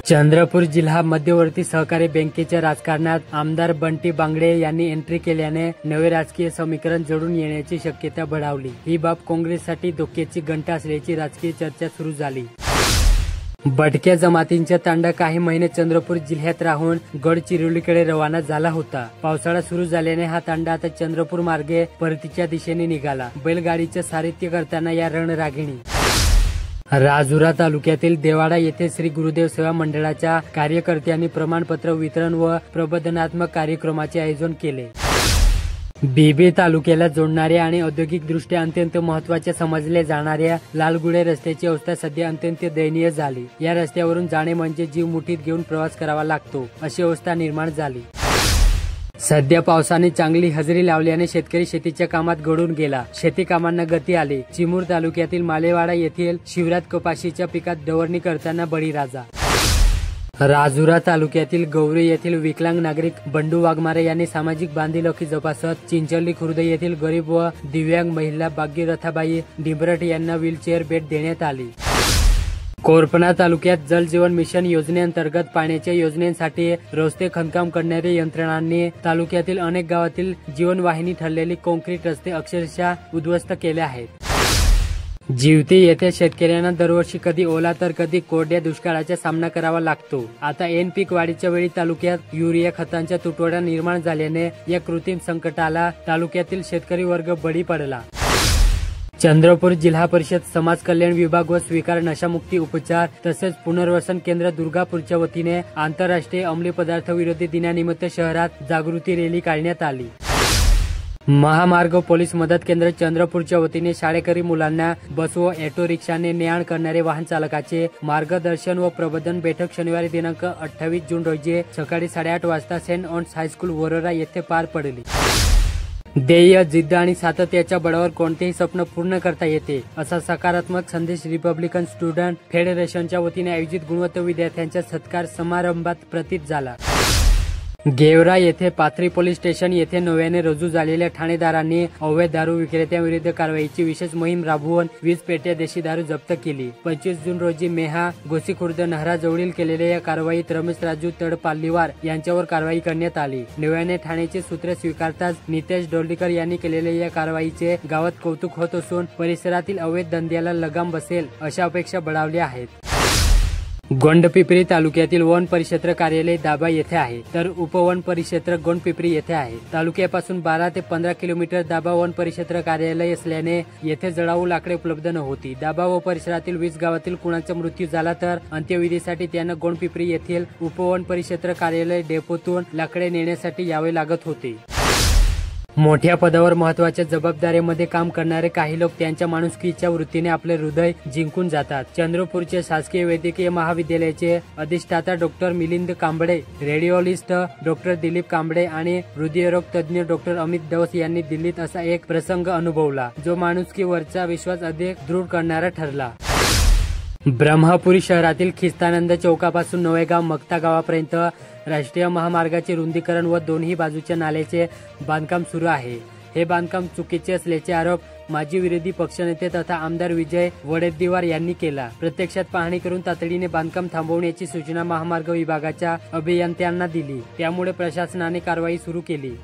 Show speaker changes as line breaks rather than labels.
चंद्रपूर जिल्हा मध्यवर्ती सहकारी बँकेच्या राजकारणात आमदार बंटी बांगडे यांनी एंट्री केल्याने नवे राजकीय समीकरण जडून येण्याची शक्यता बळावली। ही बाब काँग्रेससाठी धोक्याची घंटा असल्याची राजकीय चर्चा सुरू झाली। भटक्या जमातींचा तांडा काही महिने चंद्रपूर जिल्ह्यात राहून गडचिरोलीकडे रवाना झाला होता। पावसाळा सुरू झाल्याने हा तांडा आता चंद्रपूर मार्गे परतीच्या दिशेने निघाला। बैलगाडीचे सारथ्य करताना या रणरागिणी राजुरा तालुक्यातील देवाडा येथे श्री गुरुदेव सेवा मंडळाच्या कार्यकर्त्यांनी प्रमाणपत्र वितरण व प्रबोधनात्मक कार्यक्रमाचे आयोजन केले। बिबी तालुक्याला जोडणाऱ्या आणि औद्योगिकदृष्ट्या अत्यंत महत्त्वाच्या समजल्या जाणाऱ्या लालगुडे रस्त्याची अवस्था सध्या अत्यंत दयनीय झाली। या रस्त्यावरून जाणे म्हणजे जीव मुठीत घेऊन प्रवास करावा लागतो अशी अवस्था निर्माण झाली। सध्या पावसाने चांगली हजेरी लावल्याने शेतकरी शेतीच्या कामात गढून गेला। शेती कामांना गती आली। चिमूर तालुक्यातील मालेवाडा येथील शिवरात कपाशीच्या पिकात डवरणी करताना बळीराजा। राजुरा तालुक्यातील गौरी येथील विकलांग नागरिक बंडू वाघमारे यांनी सामाजिक बांधिलकी जोपासत चिंचोली खुर्द येथील गरीब व दिव्यांग महिला भाग्यरथाबाई डिंबरट यांना व्हीलचेअर भेट देण्यात आली। कोरपणा तालुक्यात जल जीवन मिशन योजनेअंतर्गत पाण्याच्या योजनेसाठी रस्ते खणकाम करणाऱ्या यंत्रणांनी तालुक्यातील अनेक गावातील जीवनवाहिनी ठरलेली काँक्रीट रस्ते अक्षरशः उद्ध्वस्त केले आहेत। जिवती येथे शेतकऱ्यांना दरवर्षी कधी ओला तर कधी कोरड्या दुष्काळाचा सामना करावा लागतो। आता ऐन पीक वाढीच्या वेळी तालुक्यात युरिया खतांचा तुटवडा निर्माण झाल्याने या कृत्रिम संकटाला तालुक्यातील शेतकरी वर्ग बळी पडला। चंद्रपूर जिल्हा परिषद समाज कल्याण विभाग व स्वीकार नशामुक्ती उपचार तसेच पुनर्वसन केंद्र दुर्गापूरच्या वतीने आंतरराष्ट्रीय अंमली पदार्थ विरोधी दिनानिमित्त शहरात जागृती रॅली काढण्यात आली। महामार्ग पोलीस मदत केंद्र चंद्रपूरच्या वतीने शाळेकरी मुलांना बस व ऑटो रिक्षाने ने-आण करणारे वाहन चालकाचे मार्गदर्शन व प्रबोधन बैठक शनिवारी दिनांक 28 जून रोजी सकाळी 8:30 वाजता सेंट ऑन्स हायस्कूल वरोरा येथे पार पडली। ध्येय, जिद्द आणि सातत्याच्या बळावर कोणतेही स्वप्न पूर्ण करता येते असा सकारात्मक संदेश रिपब्लिकन स्टुडंट फेडरेशनच्या वतीने आयोजित गुणवंत विद्यार्थ्यांच्या सत्कार समारंभात प्रतीत झाला। गेवरा येथे पाथरी पोलीस स्टेशन येथे नव्याने रुजू झालेल्या ठाणेदारांनी अवैध दारू विक्रेत्यांविरुद्ध कारवाईची विशेष मोहीम राबवून 20 पेट्या देशी दारू जप्त केली। 25 जून रोजी मेहा गोसीखुर्द नहराजवळील केलेल्या या कारवाईत रमेश राजू तडपाल्लीवार यांच्यावर कारवाई करण्यात आली। नव्याने ठाण्याचे सूत्र स्वीकारताच नितेश डोलडीकर यांनी केलेल्या या कारवाईचे गावात कौतुक होत असून परिसरातील अवैध धंद्याला लगाम बसेल अशा अपेक्षा बळावल्या आहेत। गोंडपिंपरी तालुक्यातील वन परिक्षेत्र कार्यालय दाभा येथे आहे तर उपवन परिक्षेत्र गोंडपिंपरी येथे आहे। तालुक्यापासून 12 ते 15 किलोमीटर दाभा वन परिक्षेत्र कार्यालय असल्याने येथे जळाऊ लाकडे उपलब्ध नव्हती। दाभा व परिसरातील 20 गावातील कुणाचा मृत्यू झाला तर अंत्यविधीसाठी त्यांना गोंडपिंपरी येथील उपवन परिक्षेत्र कार्यालय डेपोतून लाकडे नेण्यासाठी यावे लागत होते। मोठ्या पदावर महत्त्वाच्या जबाबदारीमध्ये काम करणारे काही लोक त्यांच्या माणुसकीच्या वृत्तीने आपले हृदय जिंकून जातात। चंद्रपूरचे शासकीय वैद्यकीय महाविद्यालयाचे अधिष्ठाता डॉक्टर मिलिंद कांबळे, रेडिओलिस्ट डॉक्टर दिलीप कांबळे आणि हृदयरोग तज्ज्ञ डॉक्टर अमित दौस यांनी दिल्लीत असा एक प्रसंग अनुभवला जो माणुसकीवरचा विश्वास अधिक दृढ करणारा ठरला। ब्रह्मपुरी शहरातील खिस्तानंद चौकापासून नवेगाव मक्ता गावापर्यंत राष्ट्रीय महामार्गाचे रुंदीकरण व दोन्ही बाजूच्या नाल्याचे बांधकाम सुरू आहे। हे बांधकाम चुकीचे असल्याचे आरोप माजी विरोधी पक्षनेते तथा आमदार विजय वडेट्टीवार यांनी केला। प्रत्यक्षात पाहणी करून तातडीने बांधकाम थांबवण्याची सूचना महामार्ग विभागाच्या अभियंत्यांना दिली। त्यामुळे प्रशासनाने कारवाई सुरू केली।